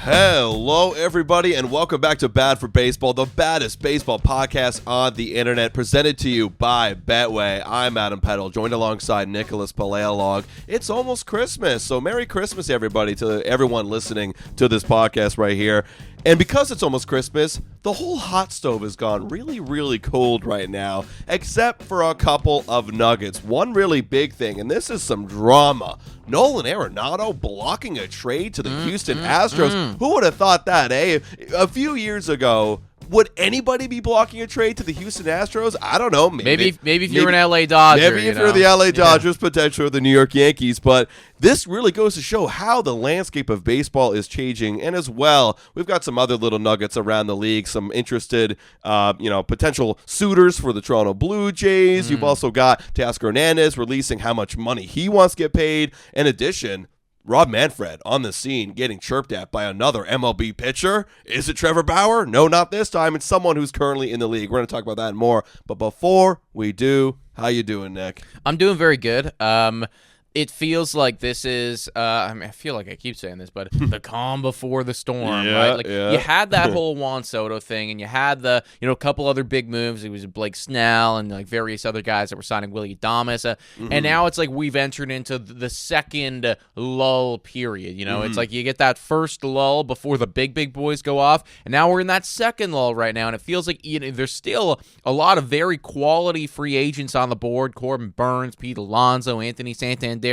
Hello, everybody, and welcome back to Bad for Baseball, the baddest baseball podcast on the internet, presented to you by Betway. I'm Adam Peddle, joined alongside Nicholas Paleolog. It's almost Christmas, so Merry Christmas, everybody, to everyone listening to this podcast right here. And because it's almost Christmas, the whole hot stove has gone really, really cold right now, except for a couple of nuggets. One really big thing, and this is some drama. Nolan Arenado blocking a trade to the Houston Astros. Who would have thought that, eh? A few years ago, would anybody be blocking a trade to the Houston Astros? I don't know. Maybe if you're an LA Dodger. Maybe if you're the LA Dodgers, potentially the New York Yankees. But this really goes to show how the landscape of baseball is changing. And as well, we've got some other little nuggets around the league, some interested, potential suitors for the Toronto Blue Jays. You've also got Teoscar Hernandez releasing how much money he wants to get paid. In addition, Rob Manfred on the scene getting chirped at by another MLB pitcher. Is it Trevor Bauer? No, not this time. It's someone who's currently in the league. We're going to talk about that and more. But before we do, how you doing, Nick? I'm doing very good. It feels like this is, I feel like I keep saying this, but the calm before the storm, right? Like you had that whole Juan Soto thing, and you had the, a couple other big moves. It was Blake Snell and like various other guys that were signing Willie Adames. And now it's like we've entered into the second lull period. It's like you get that first lull before the big boys go off, and now we're in that second lull right now. And it feels like there's still a lot of very quality free agents on the board: Corbin Burnes, Pete Alonso, Anthony Santander.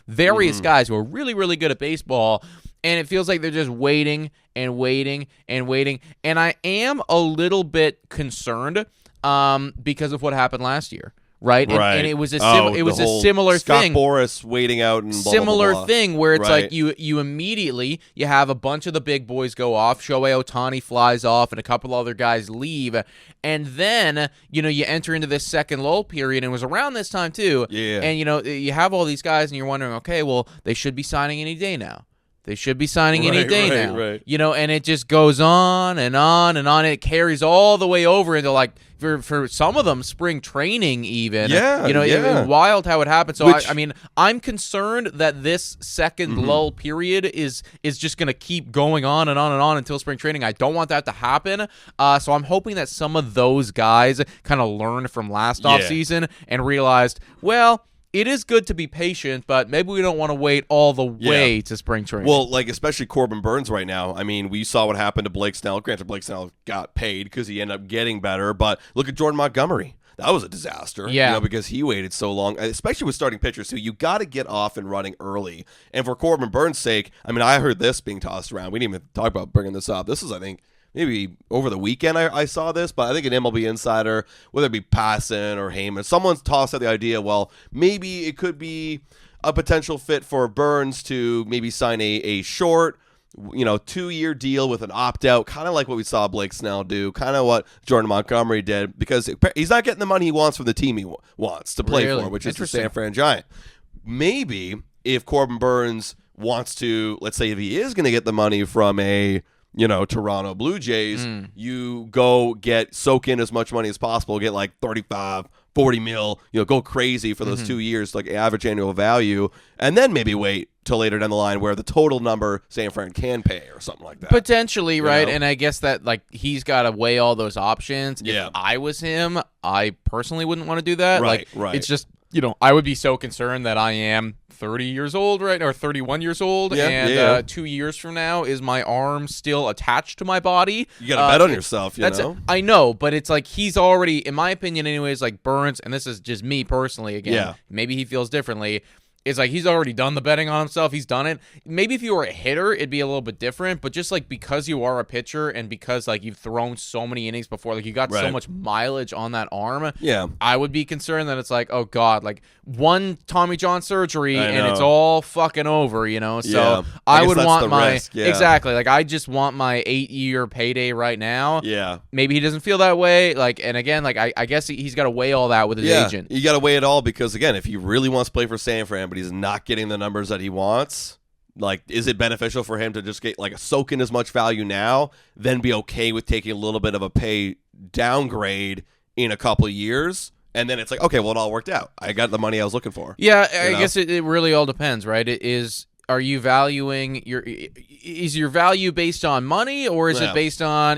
Various guys who are really, really good at baseball, and it feels like they're just waiting and waiting and waiting. And I am a little bit concerned because of what happened last year. Right? And it was a similar Scott thing. Boras waiting out and blah, similar blah, blah. thing where it's like you immediately you have a bunch of the big boys go off, Shohei Ohtani flies off, and a couple other guys leave, and then you enter into this second lull period, and it was around this time too. Yeah. And you have all these guys, and you're wondering, okay, well, they should be signing any day now. They should be signing any day now. Right. And it just goes on and on and on. It carries all the way over into, like, for some of them, spring training even. It's wild how it happened. So, I'm concerned that this second lull period is just going to keep going on and on and on until spring training. I don't want that to happen. So I'm hoping that some of those guys kind of learned from last offseason and realized, well, it is good to be patient, but maybe we don't want to wait all the way to spring training. Well, like, especially Corbin Burnes right now. I mean, we saw what happened to Blake Snell. Granted, Blake Snell got paid because he ended up getting better, but look at Jordan Montgomery. That was a disaster, because he waited so long, especially with starting pitchers, too. You got to get off and running early. And for Corbin Burnes' sake, I heard this being tossed around. We didn't even talk about bringing this up. This is, I think, maybe over the weekend I saw this, but I think an MLB insider, whether it be Passan or Heyman, someone's tossed out the idea, well, maybe it could be a potential fit for Burnes to maybe sign a short, 2-year deal with an opt-out, kind of like what we saw Blake Snell do, kind of what Jordan Montgomery did, because he's not getting the money he wants from the team he wants to play for, which is the San Fran Giant. Maybe if Corbin Burnes wants to, let's say if he is going to get the money from a Toronto Blue Jays, you go soak in as much money as possible, get like 35, 40 mil, go crazy for those 2 years, like average annual value, and then maybe wait till later down the line where the total number San Fran can pay or something like that. Potentially, right? And I guess that he's got to weigh all those options. Yeah. If I was him, I personally wouldn't want to do that. Right. It's just, I would be so concerned that I am 30 years old, right, or 31 years old, 2 years from now, is my arm still attached to my body? You got to bet on yourself, I know, but it's like he's already, in my opinion anyways, like Burnes, and this is just me personally, again, maybe he feels differently, it's like he's already done the betting on himself. He's done it. Maybe if you were a hitter, it'd be a little bit different. But just like because you are a pitcher and because like you've thrown so many innings before, like you got so much mileage on that arm. Yeah, I would be concerned that it's like, oh God, like one Tommy John surgery and it's all fucking over, So I would want my exactly. Like I just want my 8-year payday right now. Yeah. Maybe he doesn't feel that way. Like, and again, like I guess he's got to weigh all that with his agent. You got to weigh it all because again, if he really wants to play for San Fran, but he's not getting the numbers that he wants, like, is it beneficial for him to just get like soak in as much value now, then be okay with taking a little bit of a pay downgrade in a couple of years? And then it's like, okay, well, it all worked out. I got the money I was looking for. Yeah, I guess it really all depends, right? It is are you valuing is your value based on money, or is it based on,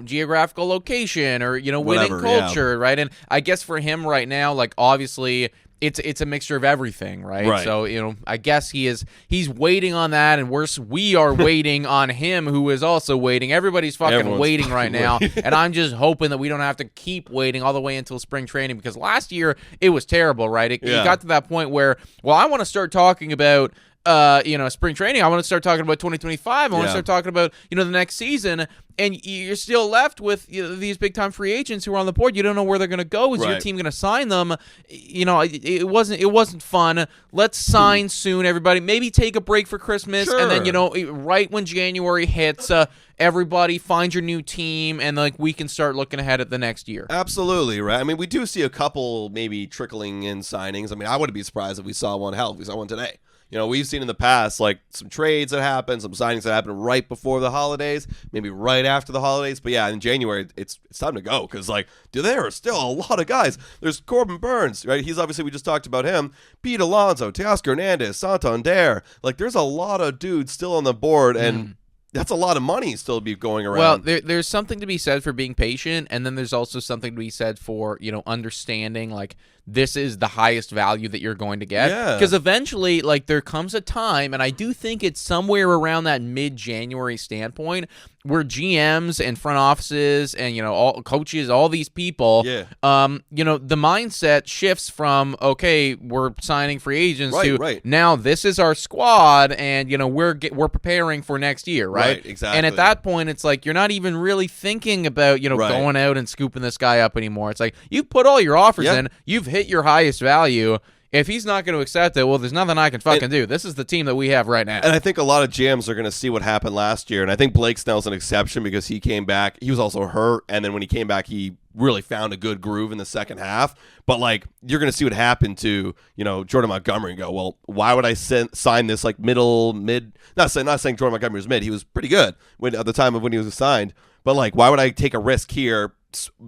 geographical location or, winning culture, right? And I guess for him right now, like, obviously it's a mixture of everything, right? So, I guess he's waiting on that, and we are waiting on him, who is also waiting. Everybody's Everyone's waiting right now, and I'm just hoping that we don't have to keep waiting all the way until spring training, because last year it was terrible, right? It got to that point where, I want to start talking about spring training. I want to start talking about 2025. I want to start talking about, the next season. And you're still left with these big-time free agents who are on the board. You don't know where they're going to go. Is your team going to sign them? It wasn't fun. Let's sign soon, everybody. Maybe take a break for Christmas. Sure. And then, right when January hits, everybody find your new team, and we can start looking ahead at the next year. Absolutely, right? I mean, we do see a couple maybe trickling in signings. I mean, I wouldn't be surprised if we saw one. Hell, if we saw one today. We've seen in the past, some trades that happen, some signings that happen right before the holidays, maybe right after the holidays. But yeah, in January, it's time to go, because there are still a lot of guys. There's Corbin Burnes, right? He's obviously, we just talked about him. Pete Alonso, Teoscar Hernandez, Santander. There's a lot of dudes still on the board, and that's a lot of money still to be going around. Well, there's something to be said for being patient, and then there's also something to be said for, understanding, this is the highest value that you're going to get. Because eventually, there comes a time, and I do think it's somewhere around that mid-January standpoint, where GMs and front offices and, all coaches, all these people, the mindset shifts from, okay, we're signing free agents to now this is our squad, and, we're preparing for next year, right? Exactly. And at that point, it's you're not even really thinking about, going out and scooping this guy up anymore. It's you've put all your offers in, you've hit your highest value. If he's not going to accept it, well, there's nothing I can fucking do. This is the team that we have right now. And I think a lot of GMs are going to see what happened last year. And I think Blake Snell's an exception, because he came back. He was also hurt. And then when he came back, he really found a good groove in the second half. But, you're going to see what happened to, Jordan Montgomery and go, well, why would I sign this, mid? Not saying Jordan Montgomery was mid. He was pretty good at the time of when he was signed. But, why would I take a risk here,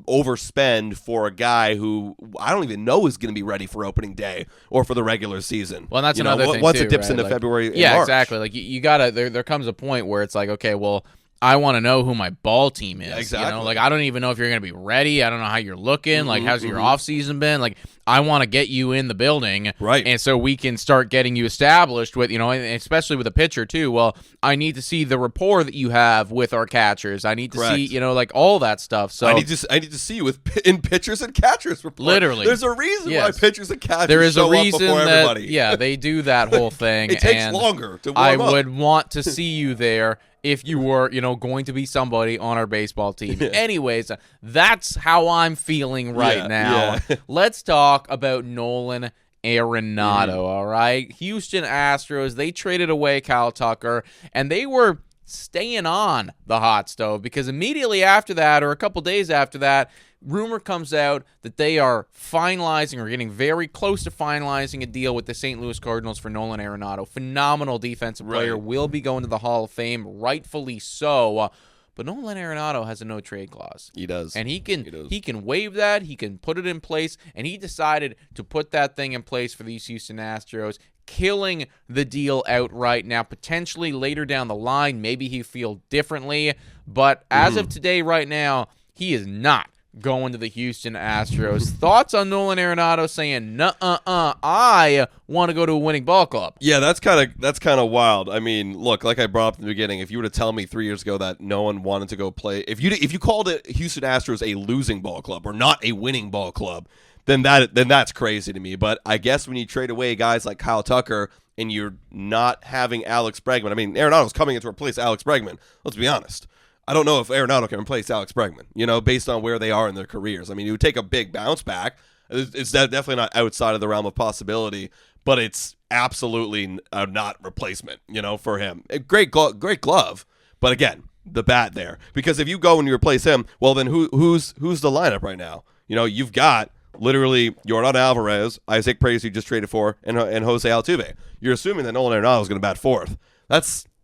overspend for a guy who I don't even know is going to be ready for opening day or for the regular season? Well, and that's another thing, once too, it dips right? into February and yeah, March. Exactly. You gotta, there comes a point where it's okay, well, I want to know who my ball team is. Exactly. I don't even know if you're going to be ready. I don't know how you're looking. How's your off season been? I want to get you in the building. Right. And so we can start getting you established with, and especially with a pitcher too. Well, I need to see the rapport that you have with our catchers. I need to see, all that stuff. So I need to see you in pitchers and catchers report. Literally. There's a reason why pitchers and catchers there is show a reason up before that, everybody. Yeah, they do that whole thing. It takes longer to warm up. I would want to see you there if you were, going to be somebody on our baseball team. Anyways, that's how I'm feeling right now. Yeah. Let's talk about Nolan Arenado, all right? Houston Astros, they traded away Kyle Tucker, and they were staying on the hot stove, because immediately after that, or a couple days after that, rumor comes out that they are finalizing or getting very close to finalizing a deal with the St. Louis Cardinals for Nolan Arenado. Phenomenal defensive player, will be going to the Hall of Fame, rightfully so. But Nolan Arenado has a no-trade clause. He does. And he can waive that, he can put it in place, and he decided to put that thing in place for these Houston Astros, killing the deal outright. Now, potentially later down the line, maybe he feel differently, but as of today, right now, he is not going to the Houston Astros. Thoughts on Nolan Arenado saying, I want to go to a winning ball club? Yeah, that's kind of wild. I mean, look, like I brought up in the beginning, if you were to tell me 3 years ago that no one wanted to go play, if you called it Houston Astros a losing ball club or not a winning ball club, then that's crazy to me. But I guess when you trade away guys like Kyle Tucker and you're not having Alex Bregman, I mean, Arenado's coming in to replace Alex Bregman. Let's be honest. I don't know if Arenado can replace Alex Bregman, based on where they are in their careers. I mean, it would take a big bounce back. It's definitely not outside of the realm of possibility, but it's absolutely not replacement, for him. Great glove, but again, the bat there. Because if you go and you replace him, well, then who's the lineup right now? You've got literally Yordan Alvarez, Isaac Paredes, you just traded for, and Jose Altuve. You're assuming that Nolan Arenado is going to bat fourth.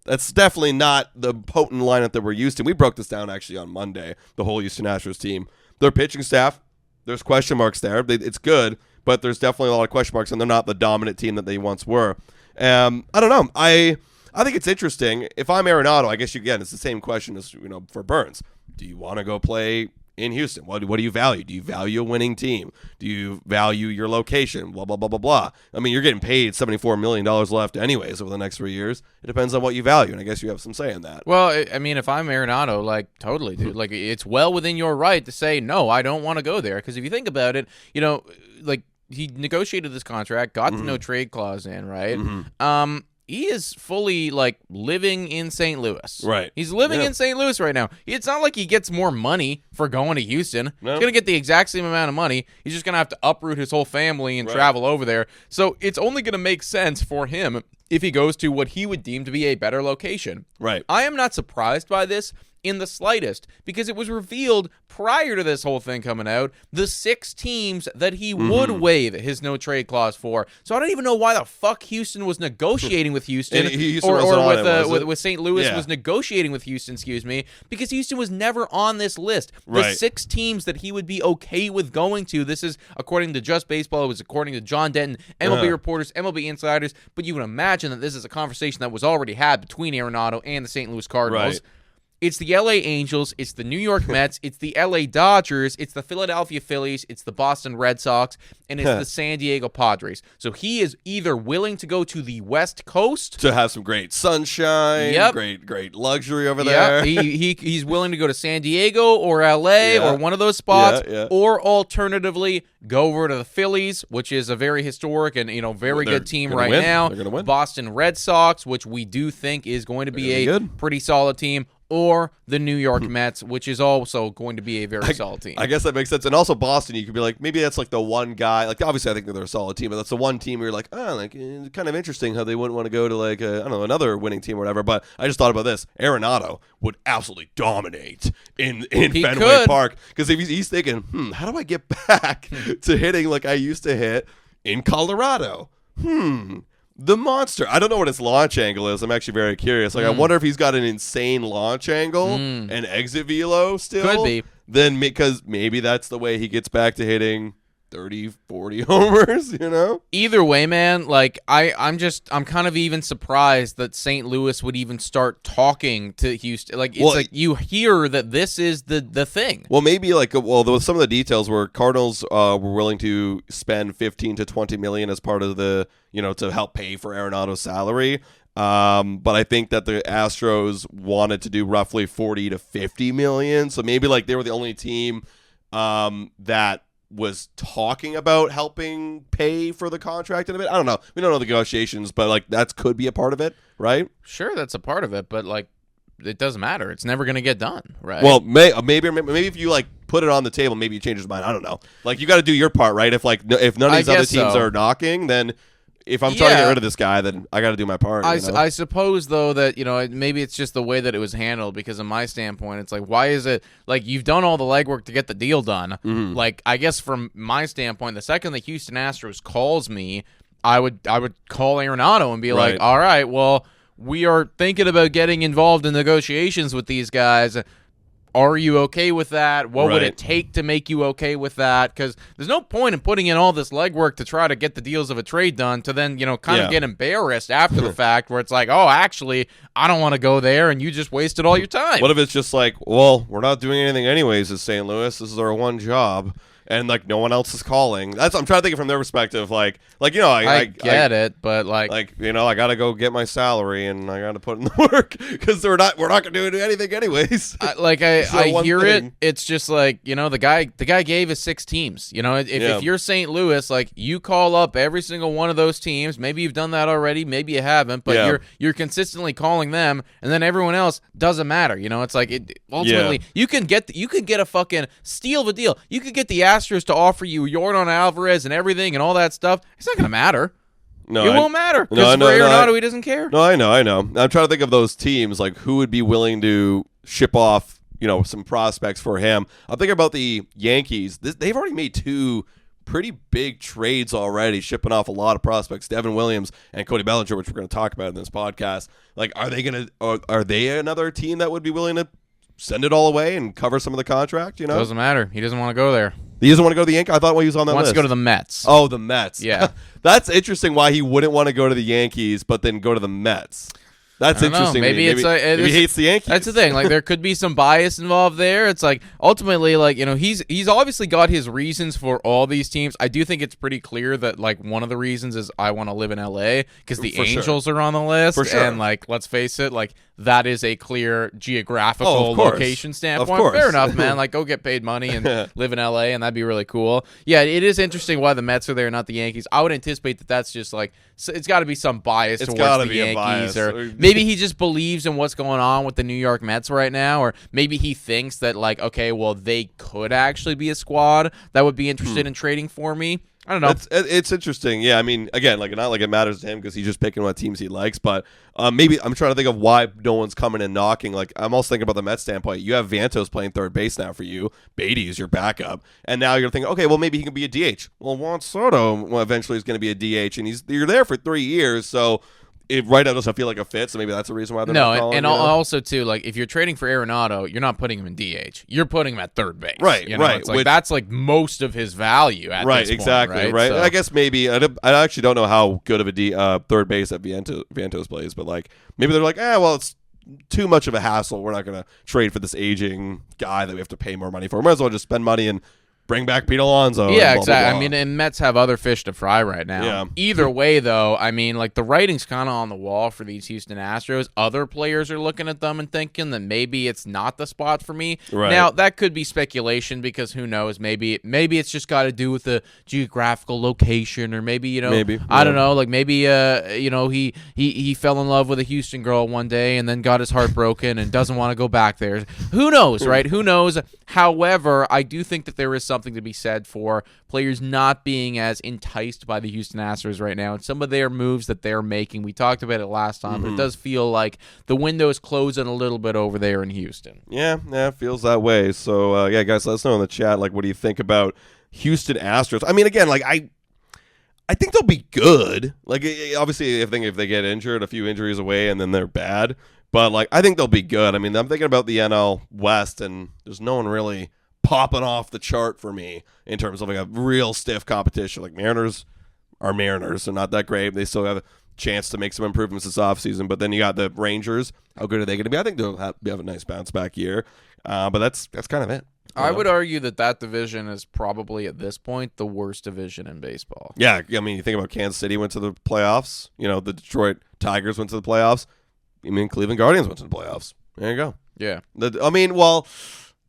That's definitely not the potent lineup that we're used to. We broke this down actually on Monday, the whole Houston Astros team. Their pitching staff, there's question marks there. It's good, but there's definitely a lot of question marks, and they're not the dominant team that they once were. I don't know. I think it's interesting. If I'm Arenado, I guess again, it's the same question as for Burnes. Do you want to go play in Houston? What do you value? Do you value a winning team? Do you value your location? Blah, blah, blah, blah, blah. I mean, you're getting paid $74 million left anyways over the next 3 years. It depends on what you value, and I guess you have some say in that. Well, I mean, if I'm Arenado, like, totally, dude. Like, it's well within your right to say, no, I don't want to go there. Because if you think about it, like, he negotiated this contract, got the no-trade clause in, right? He is fully, like, living in St. Louis. Right. He's living in St. Louis right now. It's not like he gets more money for going to Houston. No. He's going to get the exact same amount of money. He's just going to have to uproot his whole family and travel over there. So it's only going to make sense for him if he goes to what he would deem to be a better location. Right. I am not surprised by this in the slightest, because it was revealed prior to this whole thing coming out, the 6 teams that he would waive his no-trade clause for. So I don't even know why the fuck Houston was negotiating with Houston, or with St. Louis was negotiating with Houston, because Houston was never on this list. The 6 teams that he would be okay with going to, this is according to Just Baseball, it was according to John Denton, MLB reporters, MLB insiders, but you would imagine that this is a conversation that was already had between Arenado and the St. Louis Cardinals. Right. It's the LA Angels, it's the New York Mets, it's the LA Dodgers, it's the Philadelphia Phillies, it's the Boston Red Sox, and it's the San Diego Padres. So he is either willing to go to the West Coast to have some great sunshine, great luxury over there. He's willing to go to San Diego or LA or one of those spots, or alternatively go over to the Phillies, which is a very historic and very good team right now. They're gonna win. Boston Red Sox, which we do think is going to be a pretty solid team. Or the New York Mets, which is also going to be a very solid team. I guess that makes sense. And also Boston, you could be like, maybe that's like the one guy. Like, obviously, I think that they're a solid team, but that's the one team where you're like, it's kind of interesting how they wouldn't want to go to like, another winning team or whatever. But I just thought about this. Arenado would absolutely dominate in Fenway Park, because if he's thinking, how do I get back to hitting like I used to hit in Colorado? The monster. I don't know what his launch angle is. I'm actually very curious. Like, I wonder if he's got an insane launch angle and exit velo still. Could be. Then because maybe that's the way he gets back to hitting 30, 40 homers, Either way, man, like I'm kind of even surprised that St. Louis would even start talking to Houston. Like, it's like you hear that this is the thing. Well, maybe like, there was some of the details where Cardinals were willing to spend $15 to $20 million as part of the, to help pay for Arenado's salary. But I think that the Astros wanted to do roughly $40 to $50 million. So maybe like they were the only team that was talking about helping pay for the contract in a bit. I don't know. We don't know the negotiations, but like that could be a part of it, right? Sure, that's a part of it, but like it doesn't matter. It's never going to get done, right? Well, maybe if you like put it on the table, maybe you change his mind. I don't know. Like you got to do your part, right? If none of these other teams are knocking, then if I'm trying to get rid of this guy, then I got to do my part. I suppose, though, that, maybe it's just the way that it was handled, because in my standpoint, it's like, why is it, like, you've done all the legwork to get the deal done. Like, I guess from my standpoint, the second the Houston Astros calls me, I would call Arenado and be like, all right, well, we are thinking about getting involved in negotiations with these guys. Are you okay with that? What would it take to make you okay with that? Because there's no point in putting in all this legwork to try to get the deals of a trade done to then, kind of get embarrassed after the fact, where it's like, oh, actually, I don't want to go there, and you just wasted all your time. What if it's just like, well, we're not doing anything anyways as St. Louis. This is our one job. And like no one else is calling. I'm trying to think it from their perspective. I get it, but I got to go get my salary and I got to put in the work, because we're not going to do anything anyways. I hear it. It's just like, the guy gave us 6 teams. If you're St. Louis, like, you call up every single one of those teams. Maybe you've done that already. Maybe you haven't, but you're consistently calling them, and then everyone else doesn't matter. It's like ultimately you can get a fucking steal of a deal. You could get the Astros to offer you Yordan Alvarez and everything and all that stuff. It's not going to matter. No, it won't matter, because for Arenado, he doesn't care. No, I know. I'm trying to think of those teams, like who would be willing to ship off, some prospects for him. I'm thinking about the Yankees. They've already made 2 pretty big trades already, shipping off a lot of prospects, Devin Williams and Cody Bellinger, which we're going to talk about in this podcast. Like, are they another team that would be willing to send it all away and cover some of the contract, Doesn't matter. He doesn't want to go there. He doesn't want to go to the Yankees? I thought he was on that list. He wants to go to the Mets. Oh, the Mets. Yeah. That's interesting why he wouldn't want to go to the Yankees, but then go to the Mets. That's interesting. Maybe he hates the Yankees. That's the thing. Like, there could be some bias involved there. It's like, ultimately, like, he's obviously got his reasons for all these teams. I do think it's pretty clear that, like, one of the reasons is I want to live in LA because the Angels are on the list. For sure. And, like, let's face it, like, that is a clear geographical location standpoint. Of course. Fair enough, man. Like, go get paid money and live in LA, and that'd be really cool. Yeah, it is interesting why the Mets are there, not the Yankees. I would anticipate that that's just like, it's got to be some bias towards the Yankees, or maybe he just believes in what's going on with the New York Mets right now, or maybe he thinks that, like, okay, well, they could actually be a squad that would be interested in trading for me. I don't know. It's interesting. Yeah, I mean, again, like, not like it matters to him because he's just picking what teams he likes, but maybe I'm trying to think of why no one's coming and knocking. Like, I'm also thinking about the Mets standpoint. You have VETOS playing third base now for you. Beatty is your backup. And now you're thinking, okay, well, maybe he can be a DH. Well, Juan Soto eventually is going to be a DH, and you're there for 3 years, so right now doesn't feel like a fit, so maybe that's the reason why they're not calling. Also too, like, if you're trading for Arenado, you're not putting him in DH. You're putting him at third base. Right, right. It's like, that's like most of his value at this point, exactly, right? So, I guess maybe I actually don't know how good of a third base that VETOS plays, but like maybe they're like, well, it's too much of a hassle. We're not going to trade for this aging guy that we have to pay more money for. We might as well just spend money and bring back Pete Alonso. Yeah, exactly. Blah, blah, blah. I mean, and Mets have other fish to fry right now. Yeah. Either way, though, I mean, like, the writing's kind of on the wall for these Houston Astros. Other players are looking at them and thinking that maybe it's not the spot for me. Right. Now, that could be speculation because who knows? Maybe it's just got to do with the geographical location, or maybe, I don't know. Like, maybe, he fell in love with a Houston girl one day and then got his heart broken and doesn't want to go back there. Who knows, right? Who knows? However, I do think that there is something to be said for players not being as enticed by the Houston Astros right now, and some of their moves that they're making. We talked about it last time, but it does feel like the window is closing a little bit over there in Houston. Yeah, it feels that way. So, guys, let us know in the chat, like, what do you think about Houston Astros? I mean, again, like, I think they'll be good. Like, obviously, if they get injured, a few injuries away, and then they're bad. But, like, I think they'll be good. I mean, I'm thinking about the NL West, and there's no one really popping off the chart for me in terms of like a real stiff competition. Like, Mariners are Mariners. They're not that great. They still have a chance to make some improvements this offseason. But then you got the Rangers. How good are they going to be? I think they'll have a nice bounce back year. But that's kind of it. I would argue that division is probably, at this point, the worst division in baseball. Yeah, I mean, you think about Kansas City went to the playoffs. The Detroit Tigers went to the playoffs. Cleveland Guardians went to the playoffs. There you go. Yeah.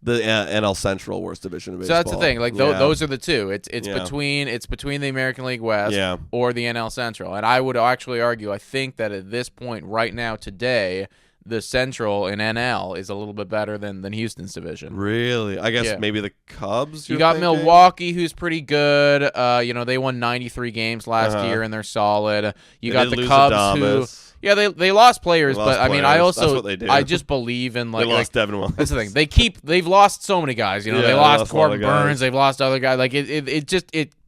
The NL Central worst division of baseball. So that's the thing. Like, those are the two. It's between the American League West or the NL Central. And I would actually argue, I think that at this point right now today, the Central in NL is a little bit better than Houston's division. Really? I guess maybe the Cubs. You got thinking? Milwaukee, who's pretty good. They won 93 games last year, and they're solid. You got the Cubs, who. Yeah, they lost players, but I mean, I just believe in they lost Devin Williams. That's the thing. They've lost so many guys. They lost Corbin Burnes. They've lost other guys. Like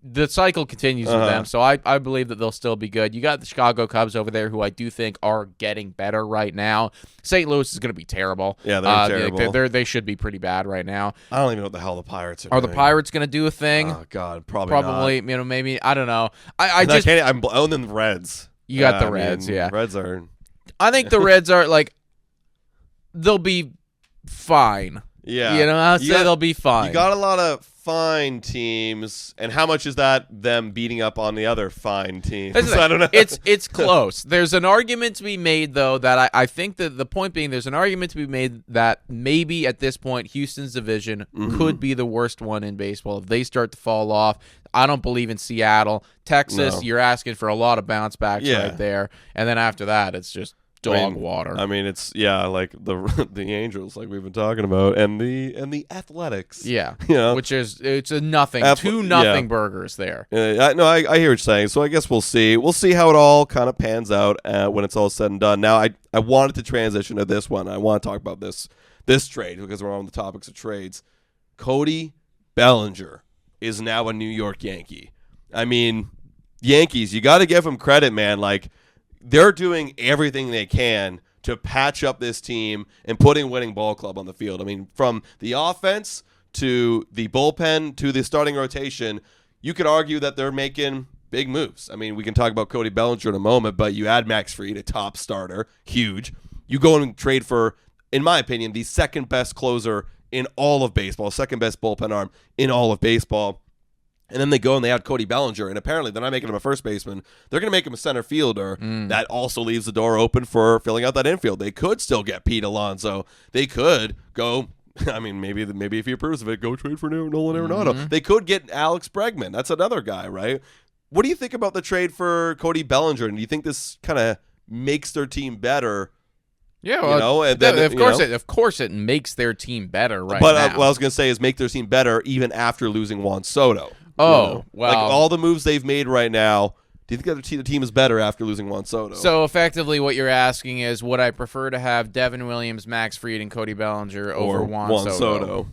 the cycle continues with them. So I believe that they'll still be good. You got the Chicago Cubs over there, who I do think are getting better right now. St. Louis is going to be terrible. Yeah, they're terrible. They should be pretty bad right now. I don't even know what the hell the Pirates are. Are the Pirates going to do a thing? Oh God, probably not. Maybe, I don't know. I'm owning the Reds. You got the Reds, yeah. Reds are. I think the Reds are they'll be fine. Yeah, I'll say they'll be fine. You got a lot of fine teams, and how much is that them beating up on the other fine teams? I don't know. It's close. There's an argument to be made, though, that I think that the point being, there's an argument to be made that maybe at this point Houston's division could be the worst one in baseball if they start to fall off. I don't believe in Seattle. Texas, you're asking for a lot of bounce backs right there. And then after that, it's just dog water. I mean, it's like the Angels, like we've been talking about, and the Athletics. Yeah. Which is it's a nothing, 2-0 burgers there. I hear what you're saying. So I guess we'll see. We'll see how it all kind of pans out when it's all said and done. Now, I wanted to transition to this one. I want to talk about this trade because we're on the topics of trades. Cody Bellinger is now a New York Yankee. I mean, Yankees, you got to give them credit, man. Like, they're doing everything they can to patch up this team and putting winning ball club on the field. I mean, from the offense to the bullpen to the starting rotation, you could argue that they're making big moves. I mean, we can talk about Cody Bellinger in a moment, but you add Max Fried, a top starter, huge. You go and trade for, in my opinion, the second best closer in all of baseball, second best bullpen arm in all of baseball. And then they go and they add Cody Bellinger, and apparently they're not making him a first baseman. They're going to make him a center fielder. That also leaves the door open for filling out that infield. They could still get Pete Alonso. They could go, I mean, maybe if he approves of it, go trade for Nolan Arenado. They could get Alex Bregman. That's another guy, right? What do you think about the trade for Cody Bellinger? And do you think this kind of makes their team better? Yeah, well, and then, of course it makes their team better now. But what I was going to say is make their team better even after losing Juan Soto. Wow. Like all the moves they've made right now, do you think that the team is better after losing Juan Soto? So effectively what you're asking is, would I prefer to have Devin Williams, Max Fried, and Cody Bellinger over Juan Soto?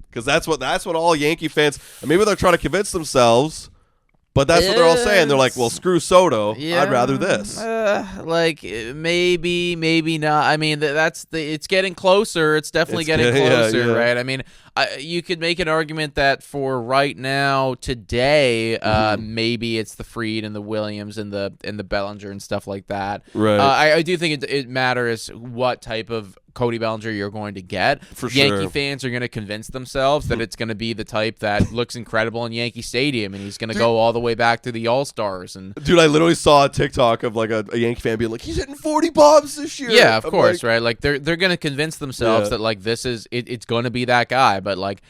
Because that's what all Yankee fans, maybe they're trying to convince themselves, but that's what they're all saying. They're like, well, screw Soto. Yeah, I'd rather this. Maybe not. I mean, it's getting closer. It's definitely getting closer, right? I mean, you could make an argument that for right now, today, maybe it's the Fried and the Williams and the Bellinger and stuff like that. Right. I do think it matters what type of Cody Bellinger you're going to get. For sure. Yankee fans are going to convince themselves that it's going to be the type that looks incredible in Yankee Stadium, and he's going to go all the way back to the All-Stars. And dude, I literally saw a TikTok of like a Yankee fan being like, he's hitting 40 bombs this year. Yeah, of course, right? Like they're going to convince themselves that like this is it's going to be that guy, but like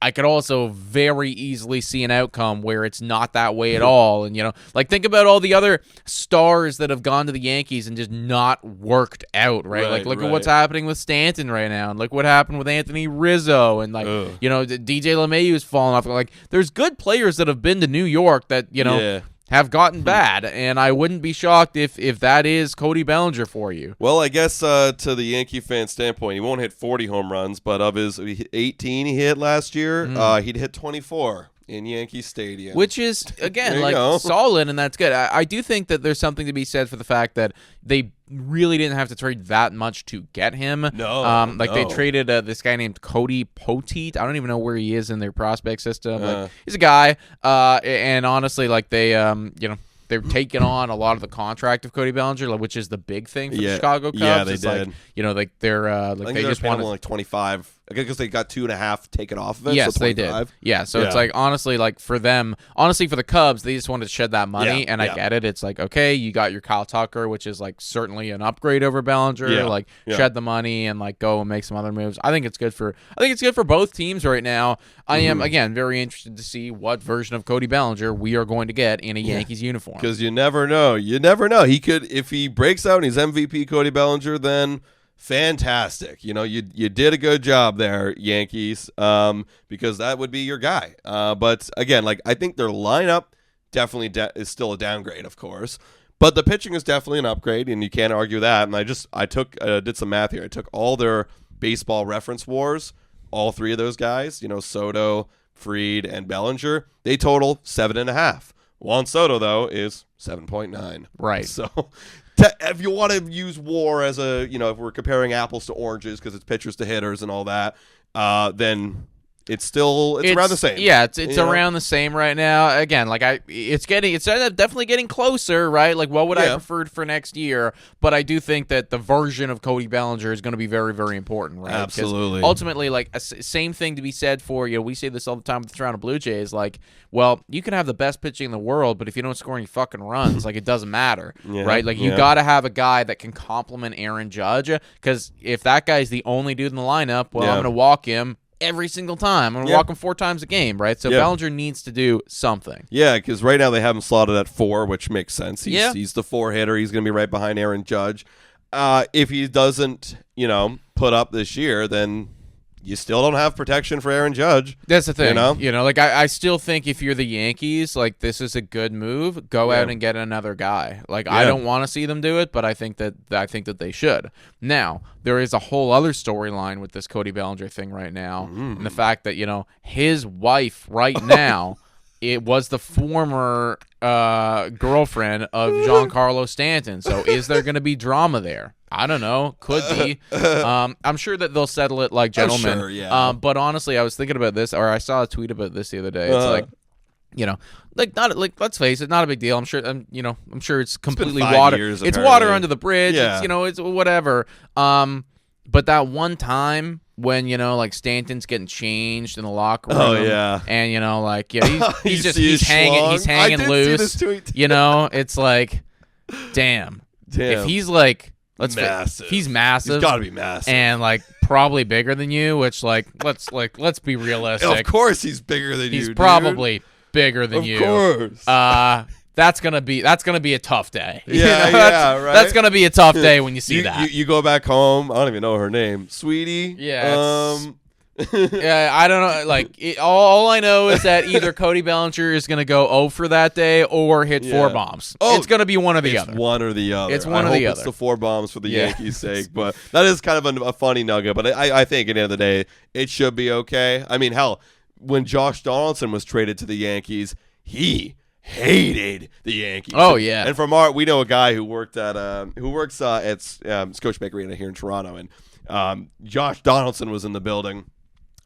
I could also very easily see an outcome where it's not that way at all. And, like think about all the other stars that have gone to the Yankees and just not worked out, right? Like look at what's happening with Stanton right now, and look what happened with Anthony Rizzo, and like, DJ LeMahieu's fallen off. Like there's good players that have been to New York that, have gotten bad, and I wouldn't be shocked if that is Cody Bellinger for you. Well, I guess to the Yankee fan standpoint, he won't hit 40 home runs, but of his 18 he hit last year, he'd hit 24 in Yankee Stadium. Which is, again, solid, and that's good. I do think that there's something to be said for the fact that they really didn't have to trade that much to get him. No. They traded this guy named Cody Poteet. I don't even know where he is in their prospect system. He's a guy, and honestly, like they're taking on a lot of the contract of Cody Bellinger, which is the big thing for the Chicago Cubs. Yeah, they did. They just wanted like 25. I guess they got 2.5 taken off of it. Yes, so they did. Yeah, so it's like honestly, like for them, for the Cubs, they just wanted to shed that money, and I get it. It's like, okay, you got your Kyle Tucker, which is like certainly an upgrade over Bellinger. Shed the money and like go and make some other moves. I think it's good for both teams right now. I am again very interested to see what version of Cody Bellinger we are going to get in a Yankees uniform. Because you never know. He could, if he breaks out and he's MVP Cody Bellinger, then fantastic. You did a good job there, Yankees, because that would be your guy. But again, like I think their lineup definitely is still a downgrade, of course. But the pitching is definitely an upgrade, and you can't argue that. And I did some math here. I took all their baseball reference wars, all three of those guys, Soto, Fried, and Bellinger. They total 7.5. Juan Soto, though, is 7.9. Right. So if you want to use WAR as a, if we're comparing apples to oranges because it's pitchers to hitters and all that, then it's around the same. Yeah, it's around the same right now. Again, like it's definitely getting closer, right? Like what would I prefer for next year? But I do think that the version of Cody Bellinger is going to be very, very important, right? Absolutely. Because ultimately, like same thing to be said for, we say this all the time with the Toronto Blue Jays, like, well, you can have the best pitching in the world, but if you don't score any fucking runs, like it doesn't matter, right? Like you got to have a guy that can complement Aaron Judge, because if that guy's the only dude in the lineup, well, I'm going to walk him every single time. I'm going to walk him 4 times a game, right? So Bellinger needs to do something. Yeah, because right now they have him slotted at 4, which makes sense. He's the 4 hitter. He's going to be right behind Aaron Judge. If he doesn't, put up this year, then you still don't have protection for Aaron Judge. That's the thing. Like I still think if you're the Yankees, like this is a good move. Go out and get another guy. Like I don't want to see them do it, but I think that they should. Now, there is a whole other storyline with this Cody Bellinger thing right now, and the fact that, his wife right now it was the former girlfriend of Giancarlo Stanton. So is there going to be drama there? I don't know. Could be. I'm sure that they'll settle it like gentlemen. Sure, yeah. But honestly, I was thinking about this, or I saw a tweet about this the other day. It's like, not like, let's face it, not a big deal. I'm sure, I'm sure it's completely water. It's water under the bridge. Yeah. It's whatever. But that one time when like Stanton's getting changed in the locker room. Oh yeah. And he's hanging loose. See this tweet? It's like, damn. If he's like, massive. He's massive. He's got to be massive. And like probably bigger than you, which let's be realistic. Of course he's bigger than you. He's probably bigger than you. Of course. That's gonna be a tough day. Yeah, right. That's gonna be a tough day when you see that. You go back home. I don't even know her name, sweetie. Yeah. Yeah, I don't know. Like, all I know is that either Cody Bellinger is going to go 0 for that day or hit 4 bombs. Oh, it's going to be one or the other. One or the other. It's one or the other. It's the 4 bombs for the Yankees' sake, but that is kind of a funny nugget. But I think at the end of the day, it should be okay. I mean, hell, when Josh Donaldson was traded to the Yankees, he hated the Yankees. Oh yeah. And from we know a guy who works at Scotia Bakery here in Toronto, and Josh Donaldson was in the building.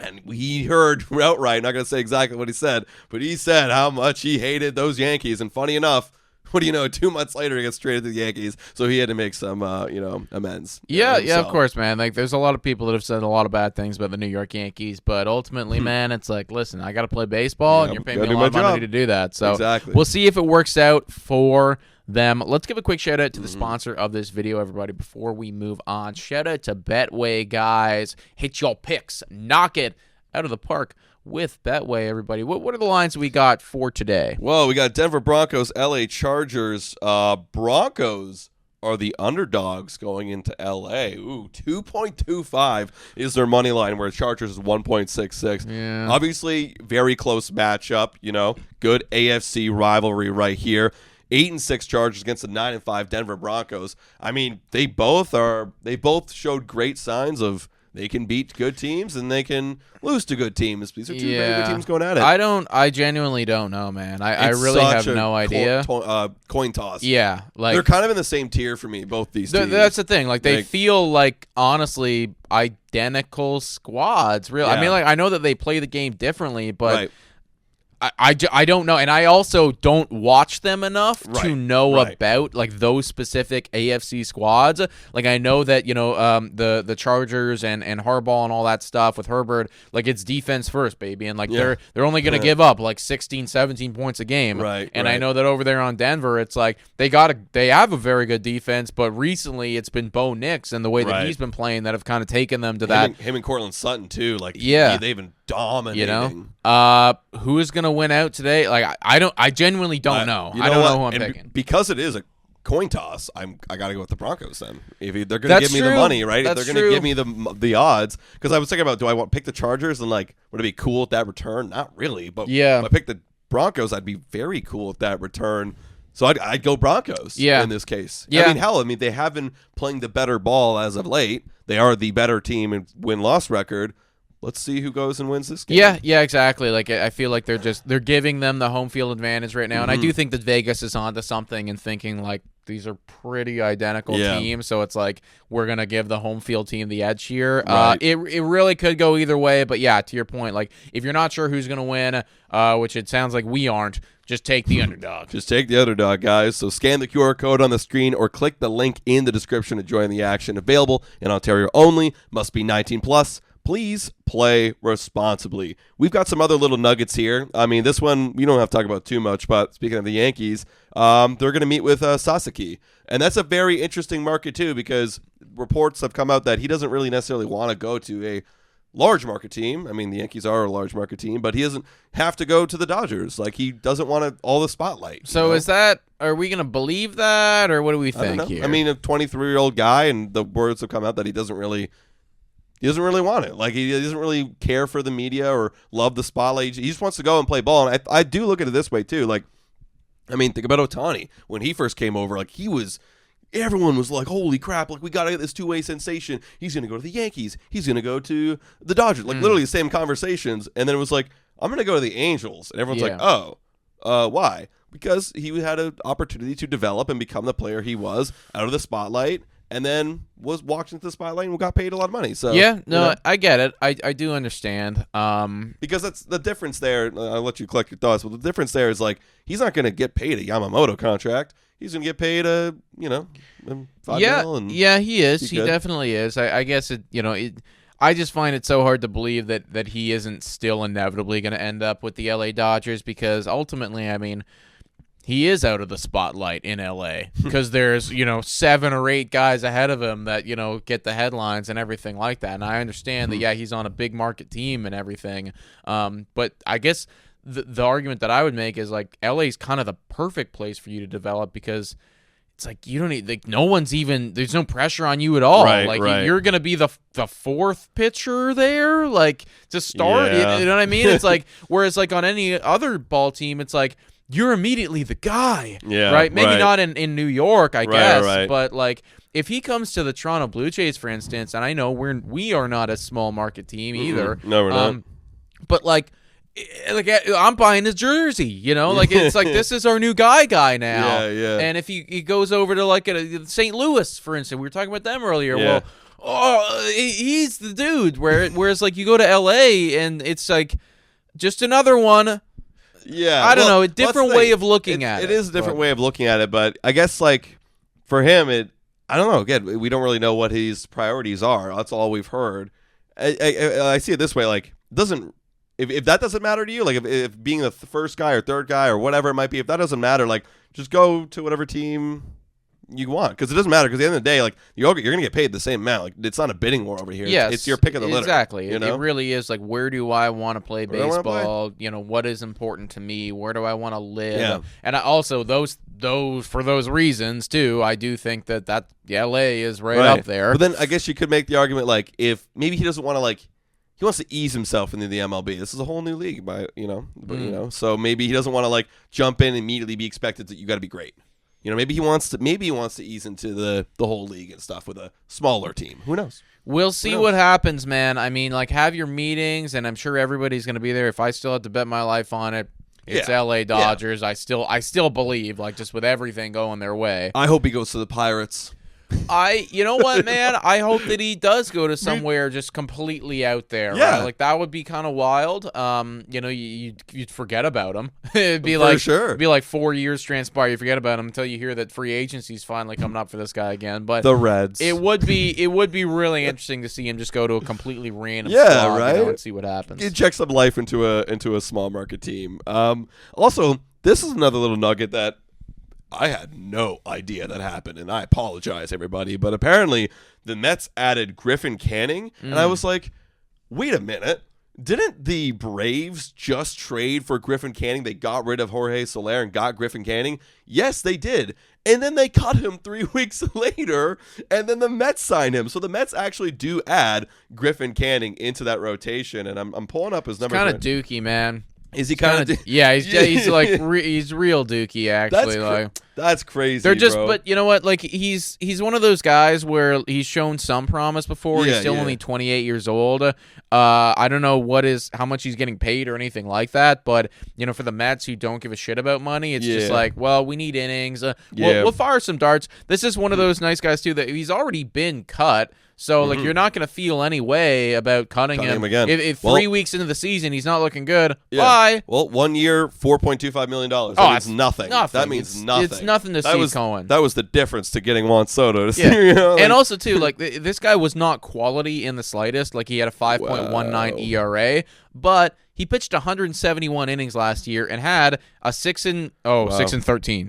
And he heard outright, not going to say exactly what he said, but he said how much he hated those Yankees. And funny enough, what do you know, 2 months later he gets traded to the Yankees, so he had to make some, amends. Yeah, of course, man. Like, there's a lot of people that have said a lot of bad things about the New York Yankees, but ultimately, man, it's like, listen, I got to play baseball, and you're paying me a lot of money to do that. So exactly. We'll see if it works out for them. Let's give a quick shout out to the sponsor of this video, everybody, before we move on. Shout out to Betway, guys. Hit your picks. Knock it out of the park with Betway, everybody. What are the lines we got for today? Well, we got Denver Broncos, LA Chargers. Broncos are the underdogs going into LA. Ooh, 2.25 is their money line, where Chargers is 1.66. Yeah. Obviously, very close matchup. Good AFC rivalry right here. 8-6 Chargers against the 9-5 Denver Broncos. I mean, they both showed great signs of they can beat good teams and they can lose to good teams. These are two very good teams going at it. I genuinely don't know, man. I really have no idea. Coin toss. Yeah, like they're kind of in the same tier for me, both these teams. That's the thing. Like, they feel like, honestly, identical squads. Really, I mean, like, I know that they play the game differently, but. Right. I don't know, and I also don't watch them enough to know about like those specific AFC squads. Like, I know that the Chargers and Harbaugh and all that stuff with Herbert, like, it's defense first, baby, and like they're only going to give up like 16, 17 points a game. Right. And I know that over there on Denver, it's like they have a very good defense, but recently it's been Bo Nix and the way that he's been playing that have kind of taken them to that. Him and Cortland Sutton too. Like, they've been dominating. Who is going to win out today? Like, I genuinely don't know. I don't know who I'm picking. Because it is a coin toss, I got to go with the Broncos then. If they're going to give me the money, right? If they're going to give me the odds, because I was thinking about, do I want to pick the Chargers and like would it be cool at that return? Not really, but if I pick the Broncos, I'd be very cool at that return. So I'd go Broncos in this case. Yeah. I mean, they have been playing the better ball as of late. They are the better team in win-loss record. Let's see who goes and wins this game. Yeah, exactly. Like, I feel like they're giving them the home field advantage right now, and I do think that Vegas is onto something and thinking like these are pretty identical teams, so it's like we're gonna give the home field team the edge here. Right. It really could go either way, but yeah, to your point, like if you're not sure who's gonna win, which it sounds like we aren't, just take the underdog. Just take the underdog, guys. So scan the QR code on the screen or click the link in the description to join the action. Available in Ontario only. Must be 18+. Please play responsibly. We've got some other little nuggets here. I mean, this one we don't have to talk about too much, but speaking of the Yankees, they're going to meet with Sasaki. And that's a very interesting market, too, because reports have come out that he doesn't really necessarily want to go to a large market team. I mean, the Yankees are a large market team, but he doesn't have to go to the Dodgers. Like, he doesn't want all the spotlight. So are we going to believe that, or what do we think here? I mean, a 23-year-old guy, and the words have come out that he doesn't really want it. Like, he doesn't really care for the media or love the spotlight. He just wants to go and play ball. And I do look at it this way, too. Like, I mean, think about Ohtani. When he first came over, like, everyone was like, holy crap, like, we got to get this two-way sensation. He's going to go to the Yankees. He's going to go to the Dodgers. Like, literally the same conversations. And then it was like, I'm going to go to the Angels. And everyone's like, why? Because he had an opportunity to develop and become the player he was out of the spotlight. and then was walked into the spotlight and got paid a lot of money. So I get it. I do understand. Because that's the difference there. I'll let you collect your thoughts, but the difference there is like he's not going to get paid a Yamamoto contract. He's going to get paid $5 million. Yeah, he is. He definitely is. I guess I just find it so hard to believe that he isn't still inevitably going to end up with the LA Dodgers, because ultimately, I mean, he is out of the spotlight in LA because there's, 7 or 8 guys ahead of him that, get the headlines and everything like that. And I understand that, he's on a big market team and everything. But I guess the argument that I would make is like LA's kind of the perfect place for you to develop, because it's like you don't need, like, no one's even, there's no pressure on you at all. Right. You're going to be the 4th pitcher there, like, to start. You know what I mean? It's like, whereas like on any other ball team, it's like, you're immediately the guy, right? Maybe not in New York, I guess, but like if he comes to the Toronto Blue Jays, for instance, and I know we are not a small market team either. No, we're not. But like I'm buying his jersey, like it's like this is our new guy now. Yeah. And if he goes over to like St. Louis, for instance, we were talking about them earlier. Yeah. Well, he's the dude. Whereas like you go to LA and it's like just another one. Yeah, I don't know. A different way of looking at it. It is a different way of looking at it, but I guess like for him, I don't know. Again, we don't really know what his priorities are. That's all we've heard. I see it this way: like, if that doesn't matter to you, like if being the first guy or third guy or whatever it might be, if that doesn't matter, like just go to whatever team you want, because it doesn't matter. Because at the end of the day, like you're going to get paid the same amount. Like it's not a bidding war over here. Yes, it's your pick of the litter. Exactly. It really is like, where do I want to play baseball? What is important to me? Where do I want to live? Yeah. And I also those for those reasons too, I do think that LA is right up there. But then I guess you could make the argument like if maybe he doesn't want to he wants to ease himself into the MLB. This is a whole new league, so maybe he doesn't want to like jump in and immediately be expected that you got to be great. Maybe he wants to ease into the whole league and stuff with a smaller team. Who knows? We'll see what happens, man. I mean, like, have your meetings, and I'm sure everybody's going to be there. If I still had to bet my life on it, it's LA Dodgers. Yeah. I still believe, like, just with everything going their way. I hope he goes to the Pirates. You know what, man? I hope that he does go to somewhere just completely out there. Yeah. Right? Like, that would be kind of wild. You'd forget about him. It'd be sure. Be like 4 years transpire. You forget about him until you hear that free agency's finally coming up for this guy again. But the Reds. It would be really interesting to see him just go to a completely random squad, right? And see what happens. It checks some life into a small market team. Also, this is another little nugget that I had no idea that happened, and I apologize, everybody. But apparently, the Mets added Griffin Canning, and I was like, wait a minute. Didn't the Braves just trade for Griffin Canning? They got rid of Jorge Soler and got Griffin Canning? Yes, they did. And then they cut him 3 weeks later, and then the Mets signed him. So the Mets actually do add Griffin Canning into that rotation, and I'm pulling up his numbers. Kind of dookie, man. Is he kind of? Yeah, he's like he's real dookie actually. That's crazy. They're just, bro. But you know what? Like he's one of those guys where he's shown some promise before. He's still only 28 years old. I don't know how much he's getting paid or anything like that. But for the Mets who don't give a shit about money, it's just like, well, we need innings. We'll fire some darts. This is one of those nice guys too that he's already been cut. So, like, you're not going to feel any way about cutting him again. If 3 weeks into the season he's not looking good, bye. Well, 1 year, $4.25 million. That means nothing. That means nothing. It's nothing to see Cohen. That was the difference to getting Juan Soto. And also, too, like, this guy was not quality in the slightest. Like, he had a 5.19 ERA, but he pitched 171 innings last year and had a 6-13.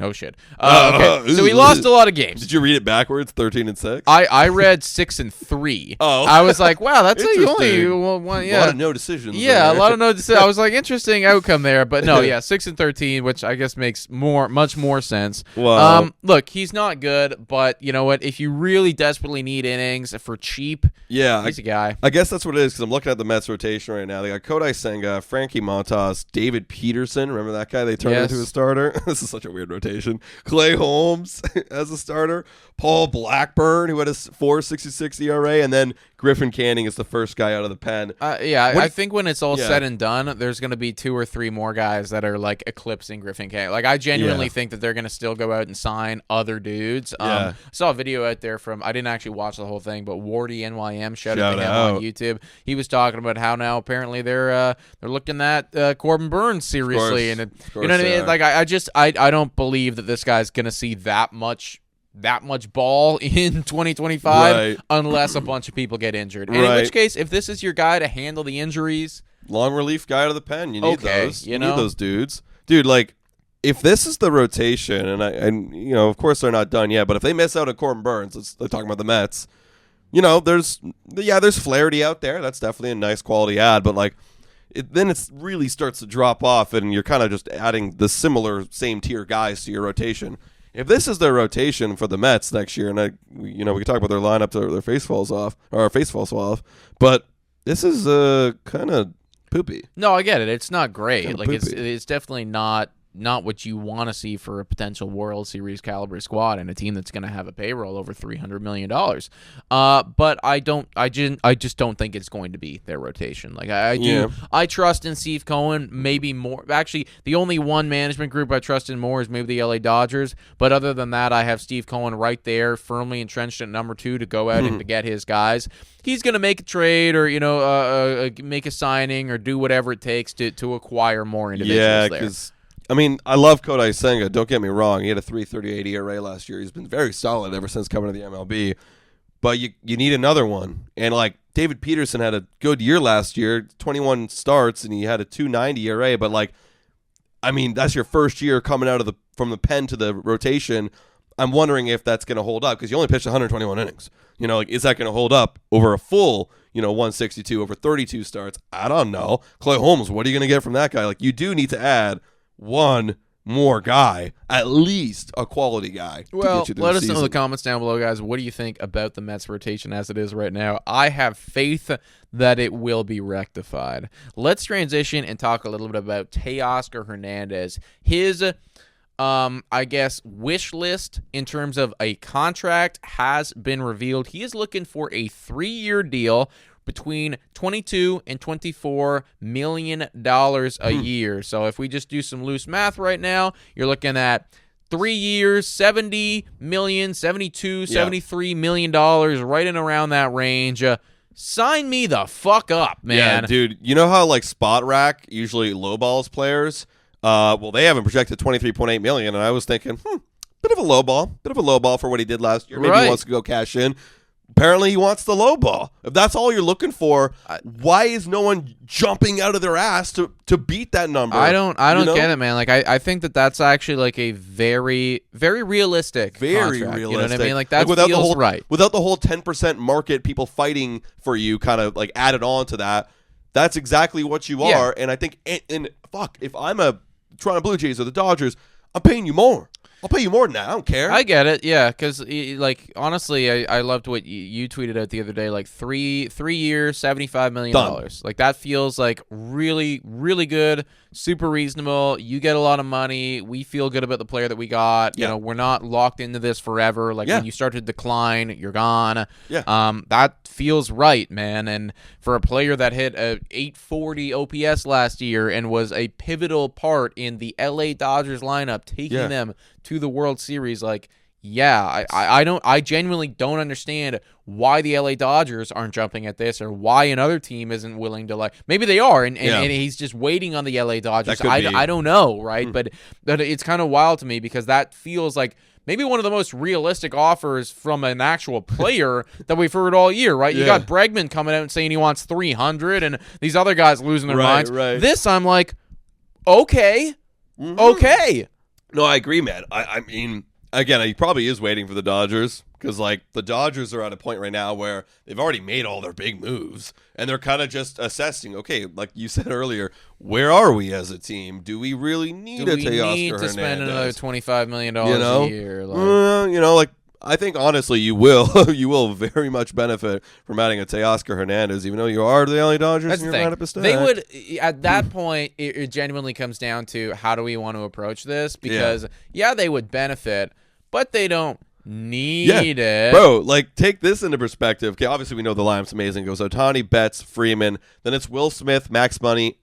Oh shit. Okay. So he lost a lot of games. Did you read it backwards? 13-6. I read 6-3. Oh. I was like, wow, that's only one. Yeah. A lot of no decisions. Yeah, a lot of no decisions. I was like, interesting outcome there, but no, 6-13, which I guess makes much more sense. Wow. Look, he's not good, but you know what? If you really desperately need innings for cheap, he's a guy. I guess that's what it is, because I'm looking at the Mets rotation right now. They got Kodai Senga, Frankie Montas, David Peterson. Remember that guy they turned into a starter? This is such a weird rotation. Clay Holmes as a starter. Paul Blackburn, who had a 4.66 ERA, and then Griffin Canning is the first guy out of the pen. I think when it's all said and done, there's going to be 2 or 3 more guys that are like eclipsing Griffin Canning. Like I genuinely think that they're going to still go out and sign other dudes. I saw a video out there from, I didn't actually watch the whole thing, but Wardy NYM shout out to him on YouTube. He was talking about how now apparently they're looking at Corbin Burnes seriously, and you know what I mean. Like I don't believe that this guy's going to see that much ball in 2025 unless a bunch of people get injured. And in which case, if this is your guy to handle the injuries, long relief guy out of the pen, you need those. You need those dudes, dude. Like if this is the rotation, and you know, of course they're not done yet, but if they miss out on Corbin Burnes, they're talking about the Mets. You know, there's Flaherty out there. That's definitely a nice quality ad, but like. Then it really starts to drop off, and you're kind of just adding the same tier guys to your rotation. If this is their rotation for the Mets next year, and we can talk about their lineup till their face falls off, but this is kind of poopy. No, I get it. It's not great. Kinda like poopy. it's definitely not what you want to see for a potential World Series caliber squad and a team that's going to have a payroll over $300 million. But I just don't think it's going to be their rotation. Like I trust in Steve Cohen maybe more. Actually, the only one management group I trust in more is maybe the LA Dodgers. But other than that, I have Steve Cohen right there, firmly entrenched at number 2 to go out and to get his guys. He's going to make a trade or make a signing or do whatever it takes to acquire more individuals there. I mean, I love Kodai Senga. Don't get me wrong. He had a 3.38 ERA last year. He's been very solid ever since coming to the MLB. But you need another one. And, like, David Peterson had a good year last year, 21 starts, and he had a 2.90 ERA. But, like, I mean, that's your first year coming out from the pen to the rotation. I'm wondering if that's going to hold up because you only pitched 121 innings. You know, like, is that going to hold up over a full, 162 over 32 starts? I don't know. Clay Holmes, what are you going to get from that guy? Like, you do need to add one more guy, at least a quality guy. Well, to get you let to us the know in season. the comments down below, guys. What do you think about the Mets rotation as it is right now? I have faith that it will be rectified. Let's transition and talk a little bit about Teoscar Hernandez. His, I guess, wish list in terms of a contract has been revealed. He is looking for a 3-year deal between $22 and $24 million a year. So if we just do some loose math right now, you're looking at 3 years, $70 million, $72, $73 million, right in around that range. Sign me the fuck up, man. Yeah, dude. You know how like Spot Rack usually lowballs players? Well, they haven't projected $23.8 million, and I was thinking, bit of a lowball for what he did last year. Maybe he wants to go cash in. Apparently, he wants the low ball. If that's all you're looking for, why is no one jumping out of their ass to beat that number? I don't get it, man. Like, I think that's actually like a very, very realistic contract. You know what I mean? Like, that without feels right. Without the whole 10% market, people fighting for you kind of like added on to that, that's exactly what you are. And I think, and fuck, if I'm a Toronto Blue Jays or the Dodgers, I'm paying you more. I'll pay you more than that. I don't care. I get it, yeah, because, like, honestly, I loved what you tweeted out the other day, like, 3 years, $75 million. Done. Like, that feels, like, really, really good, super reasonable. You get a lot of money. We feel good about the player that we got. You know, we're not locked into this forever. Like, when you start to decline, you're gone. Yeah. That feels right, man. And for a player that hit a 840 OPS last year and was a pivotal part in the LA Dodgers lineup, taking them to the World Series, like, I genuinely don't understand why the LA Dodgers aren't jumping at this, or why another team isn't willing to, like, maybe they are, and he's just waiting on the LA Dodgers. I don't know, right? But it's kind of wild to me because that feels like maybe one of the most realistic offers from an actual player that we've heard all year, right? You got Bregman coming out and saying he wants 300, and these other guys losing their minds. Right. This, I'm like, okay. No, I agree, man. I mean, again, he probably is waiting for the Dodgers because, like, the Dodgers are at a point right now where they've already made all their big moves, and they're kind of just assessing, okay, like you said earlier, where are we as a team? Do we really need a Teoscar Hernandez? Do we need to spend another $25 million a year? Like, I think, honestly, you will. You will very much benefit from adding a Teoscar Hernandez, even though you are the LA Dodgers. That's and the you're thing. right up They would, at that point, it genuinely comes down to how do we want to approach this? Because, they would benefit, but they don't need it. Bro, like, take this into perspective. Okay, obviously we know the lineup's amazing. It goes Ohtani, Betts, Freeman. Then it's Will Smith, Max Muncy,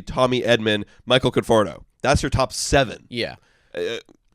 Tommy Edman, Michael Conforto. That's your top 7. Yeah.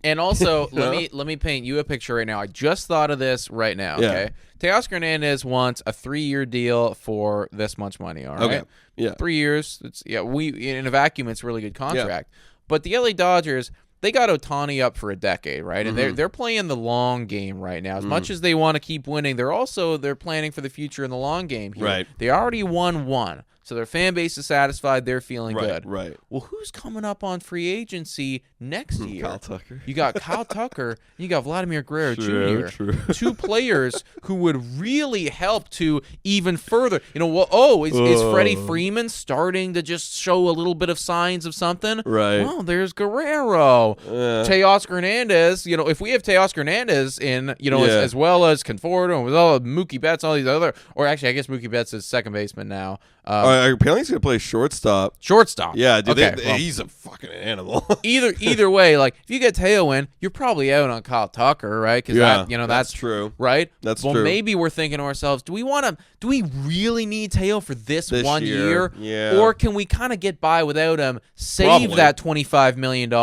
And also, let me paint you a picture right now. I just thought of this right now, okay? Teoscar Hernandez wants a 3-year deal for this much money, all right? Okay. Yeah. 3 years. In a vacuum, it's a really good contract. Yeah. But the LA Dodgers, they got Ohtani up for a decade, right? And they're playing the long game right now. As much as they want to keep winning, they're planning for the future in the long game here. Right. They already won one. So their fan base is satisfied. They're feeling good. Right. Well, who's coming up on free agency next year? Kyle Tucker. You got Kyle Tucker. And you got Vladimir Guerrero Jr. True. 2 players who would really help to even further. Is Freddie Freeman starting to just show a little bit of signs of something? Right. Well, there's Guerrero. Teoscar Hernandez. If we have Teoscar Hernandez in, as well as Conforto and with all of Mookie Betts, all these other, or actually, I guess Mookie Betts is second baseman now. Apparently he's going to play shortstop. Yeah, dude. He's a fucking animal. either way, like, if you get Teo in, you're probably out on Kyle Tucker, right? Because that's true. Right? That's true. Well, maybe we're thinking to ourselves, do we really need Teo for this 1 year? Yeah. Or can we kind of get by without him, save that $25 million,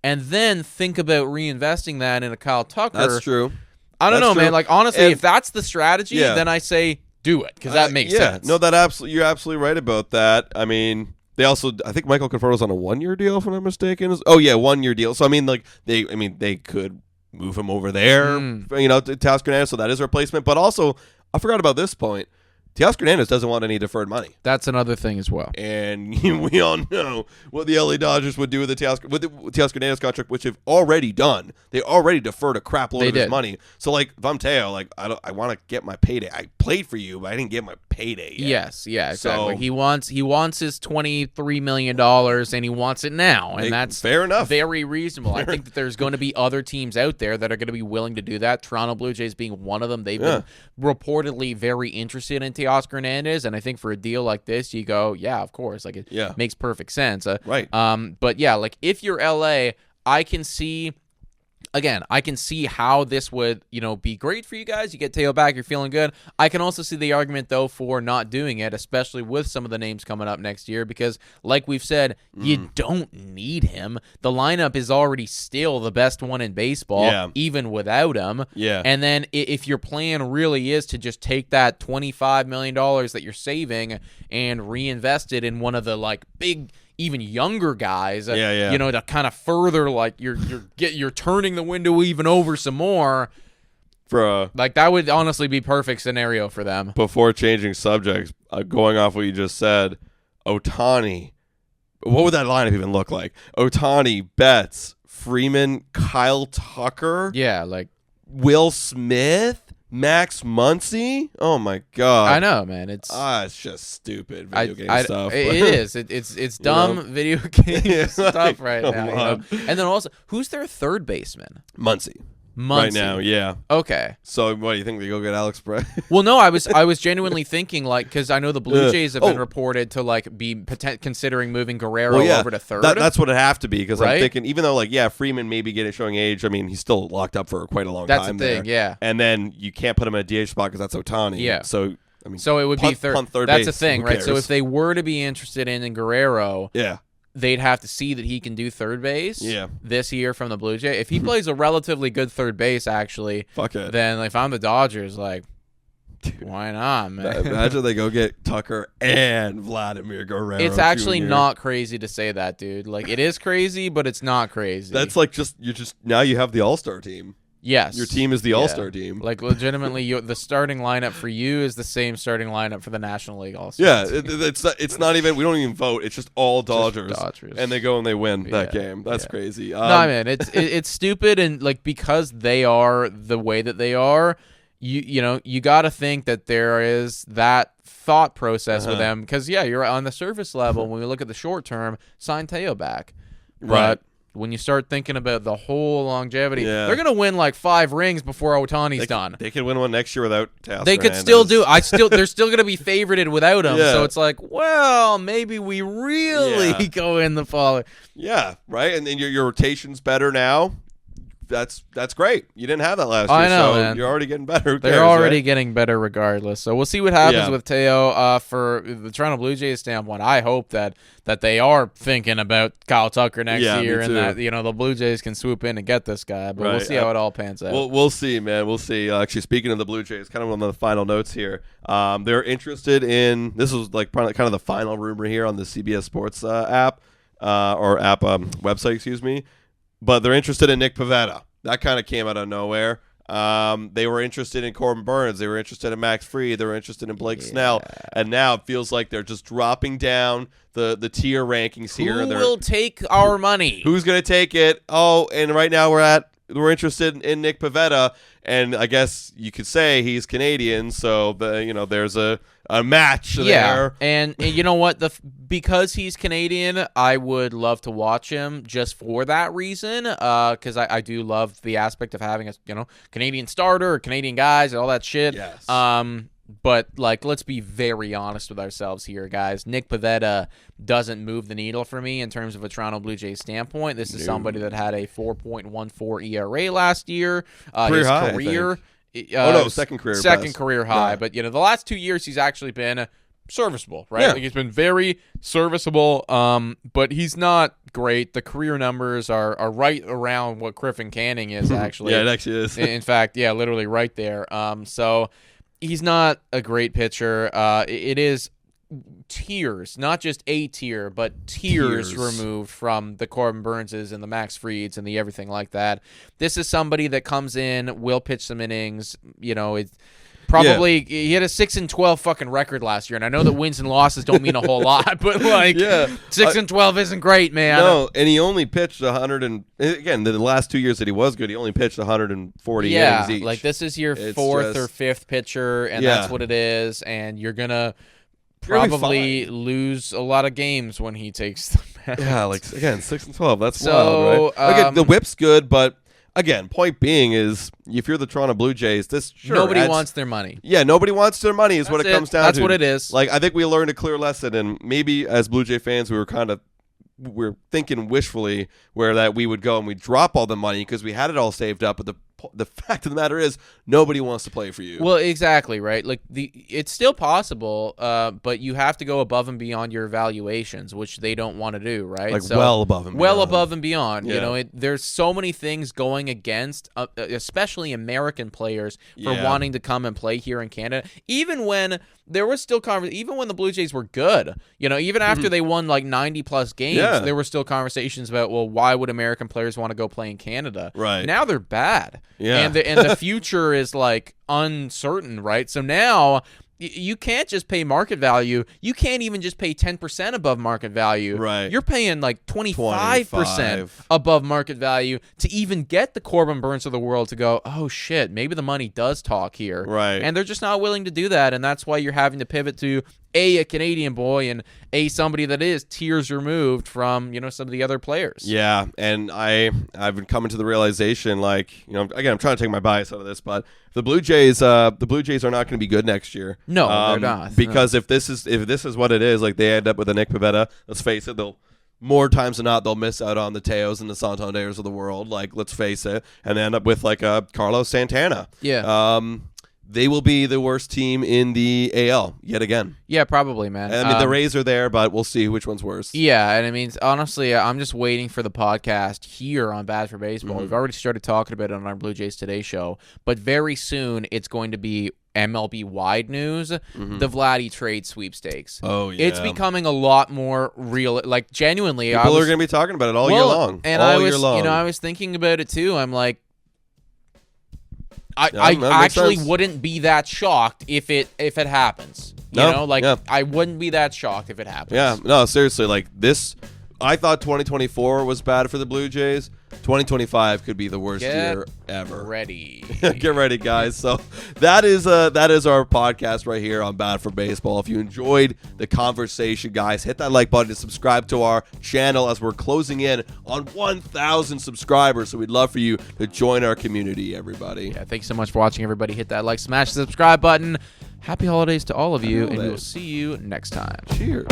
and then think about reinvesting that in a Kyle Tucker? That's true. I don't know, man. Like, honestly, if that's the strategy, then I say do it, because that makes sense. No, you're absolutely right about that. I mean, I think Michael Conforto's on a 1-year deal, if I'm not mistaken. 1-year deal. So I mean, like they could move him over there, to Teoscar Hernandez, so that is a replacement. But also, I forgot about this point. Teoscar Hernandez doesn't want any deferred money. That's another thing as well. And we all know what the LA Dodgers would do with the Teoscar Hernandez contract, which they've already done. They already deferred a crap load of his money. So, like, if I'm Teo, like, I want to get my payday. I played for you, but I didn't get my payday yet. Yes, yeah, exactly. So, he wants his $23 million, and he wants it now. And that's fair enough. Very reasonable. I think that there's going to be other teams out there that are going to be willing to do that. Toronto Blue Jays being one of them. They've been reportedly very interested in Teoscar Hernandez, and I think for a deal like this, you go, yeah, of course, like it makes perfect sense. Right. But yeah, like if you're LA, I can see how this would, be great for you guys. You get Teo back, you're feeling good. I can also see the argument, though, for not doing it, especially with some of the names coming up next year, because, like we've said, you don't need him. The lineup is already still the best one in baseball, even without him. Yeah. And then if your plan really is to just take that $25 million that you're saving and reinvest it in one of the, like, big, even younger guys, to kind of further, like, you're turning the window even over some more. Like, that would honestly be perfect scenario for them. Before changing subjects, going off what you just said, Ohtani, what would that lineup even look like? Ohtani, Betts, Freeman, Kyle Tucker, like Will Smith, Max Muncy. Oh my god! I know, man. It's just stupid video game stuff. It is. It's dumb video game stuff right now. And then also, who's their third baseman? Muncy. Right now, yeah. Okay. So, what do you think they go get Alex Bray? Well, no, I was genuinely thinking, like, because I know the Blue Jays have been reported to, like, be considering moving Guerrero over to third. That's what it have to be, because I'm thinking, even though, like, Freeman may be showing age. I mean, he's still locked up for quite a long time. That's the thing, there. And then you can't put him in a DH spot because that's Ohtani. Yeah. So, I mean, it would be third. That's the thing, right? Cares? So if they were to be interested in Guerrero, they'd have to see that he can do third base this year from the Blue Jay. If he plays a relatively good third base, actually, then if I'm the Dodgers, like, why not, man? Imagine they go get Tucker and Vladimir Guerrero. It's actually not crazy to say that, dude. Like, it is crazy, but it's not crazy. That's like now you have the All-Star team. Yes. Your team is the All-Star team. Like, legitimately, the starting lineup for you is the same starting lineup for the National League All-Stars. Yeah, it's not even, we don't even vote. It's just all Dodgers. And they go and they win that game. That's crazy. No, man, it's stupid, and, like, because they are the way that they are, you got to think that there is that thought process with them, because, you're on the surface level, when we look at the short term, sign Teo back. Right. But when you start thinking about the whole longevity, they're going to win like 5 rings before Ohtani's done. They could win one next year without Teoscar. They could still do. They're still going to be favorited without him. So it's like, well, maybe we really go in the fall. Yeah, right. And then your rotation's better now. that's great. You didn't have that last I year, know, so man. you're already getting better. Who They're cares, already right? getting better regardless. So we'll see what happens Yeah. with Teo. For the Toronto Blue Jays standpoint, I hope that they are thinking about Kyle Tucker next Yeah, year, me and too. that the Blue Jays can swoop in and get this guy. But we'll Right. see how it all pans out. We'll see, man. We'll see. Actually, speaking of the Blue Jays, kind of on the final notes here, they're interested in. This was like kind of the final rumor here on the CBS Sports app website, excuse me. But they're interested in Nick Pivetta. That kind of came out of nowhere. They were interested in Corbin Burnes. They were interested in Max Fried. They were interested in Blake Snell. And now it feels like they're just dropping down the tier rankings here. Who will take our money? Who's going to take it? Oh, and right now we're interested in Nick Pivetta, and I guess you could say he's Canadian, so there's a match there. And you know what? Because he's Canadian, I would love to watch him just for that reason. Because I do love the aspect of having a Canadian starter, Canadian guys, and all that shit. Yes. But let's be very honest with ourselves here, guys. Nick Pivetta doesn't move the needle for me in terms of a Toronto Blue Jays standpoint. This is somebody that had a 4.14 ERA last year. Career high, second career second best. career high. Yeah. But the last 2 years he's actually been serviceable, right? Yeah. He's been very serviceable. But he's not great. The career numbers are right around what Griffin Canning is actually. Yeah, it actually is. In fact, yeah, literally right there. So he's not a great pitcher. It is tiers, not just a tier, but tiers removed from the Corbin Burneses and the Max Frieds and the everything like that. This is somebody that comes in, will pitch some innings. It's probably he had a 6-12 fucking record last year, and I know that wins and losses don't mean a whole lot, but 6-12 isn't great, man. No, and he only pitched 100 and again the last 2 years that he was good, he only pitched 140 innings each. Like this is your fourth or fifth pitcher, and that's what it is, and you're gonna probably lose a lot of games when he takes the mound. Yeah, again 6-12. That's wild, right? Okay, the whip's good, but again, point being is if you're the Toronto Blue Jays, nobody wants their money. Yeah, nobody wants their money is what it comes down to. That's what it is. I think we learned a clear lesson, and maybe as Blue Jay fans, we're thinking wishfully that we would go and we'd drop all the money because we had it all saved up, but the fact of the matter is nobody wants to play for you. Well, exactly, right? It's still possible, but you have to go above and beyond your evaluations, which they don't want to do, right? Well above and beyond. Well above and beyond. Yeah. There's so many things going against, especially American players, for wanting to come and play here in Canada. Even when there was still even when the Blue Jays were good, even after they won 90-plus games, there were still conversations about, well, why would American players want to go play in Canada? Right. Now they're bad. Yeah. And the future is uncertain, right? So now you can't just pay market value. You can't even just pay 10% above market value. Right. You're paying 25% above market value to even get the Corbin Burnes of the world to go, oh shit, maybe the money does talk here. Right. And they're just not willing to do that, and that's why you're having to pivot to a Canadian boy and somebody that is tiers removed from some of the other players. Yeah, and I've been coming to the realization, again, I'm trying to take my bias out of this, but the Blue Jays are not going to be good next year. No, they're not. Because if this is what it is, they end up with a Nick Pivetta, let's face it, more times than not they'll miss out on the Teos and the Santanders of the world. Let's face it, and they end up with a Carlos Santana. Yeah. They will be the worst team in the AL yet again. Yeah, probably, man. I mean, the Rays are there, but we'll see which one's worse. Yeah, and honestly, I'm just waiting for the podcast here on Bad for Baseball. We've already started talking about it on our Blue Jays Today show, but very soon it's going to be MLB-wide news, the Vladdy trade sweepstakes. Oh, yeah. It's becoming a lot more real. Genuinely. People are going to be talking about it all year long. And I was thinking about it, too. I'm like, I actually wouldn't be that shocked if it happens. I wouldn't be that shocked if it happens. Yeah, no, seriously, this. I thought 2024 was bad for the Blue Jays. 2025 could be the worst year ever. Get ready, guys. So that is our podcast right here on Bad for Baseball. If you enjoyed the conversation, guys, hit that like button and subscribe to our channel as we're closing in on 1,000 subscribers. So we'd love for you to join our community, everybody. Yeah, thanks so much for watching, everybody. Hit that like, smash the subscribe button. Happy holidays to all of you, and we'll see you next time. Cheers.